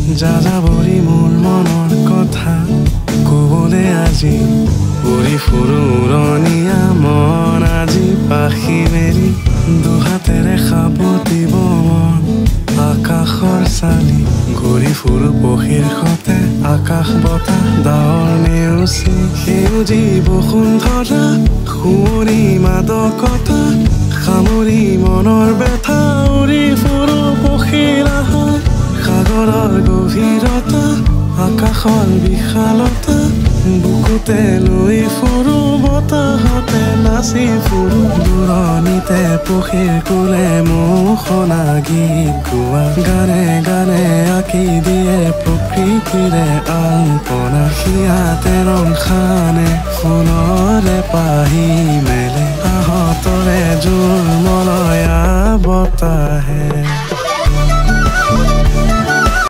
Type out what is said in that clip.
যাযাবৰী মোৰ মনৰ কথা ক'বলৈ আজি উৰি ফুৰো উৰণীয়া মন আজি পাখি মেলি দুহাতেৰে সাবটিব মন আকাশৰ চালি ঘূৰি ফুৰো পক্ষীৰ সতে আকাশ বতাহ ডাৱৰ নেওচি সেউজী বসুন্ধৰা শুৱনি মাদকতা সামৰি মনৰ ব্যথা উৰি ফুৰো পক্ষীৰ আহাৰ সাগৰৰ গভীৰতা আকাশৰ বিশালতা বুকুতে লৈ ফুৰো বতাহতে নাচি ফুৰো দূৰণিতে পক্ষীৰ কোলে মোহনা গীত গোৱা গানে গানে আঁকি দিয়ে প্ৰকৃতিৰে আলপনা সিয়াতে ৰং খানে ফুলৰে পাহি মেলে আহতৰে জোৰ মলয়া বতাহ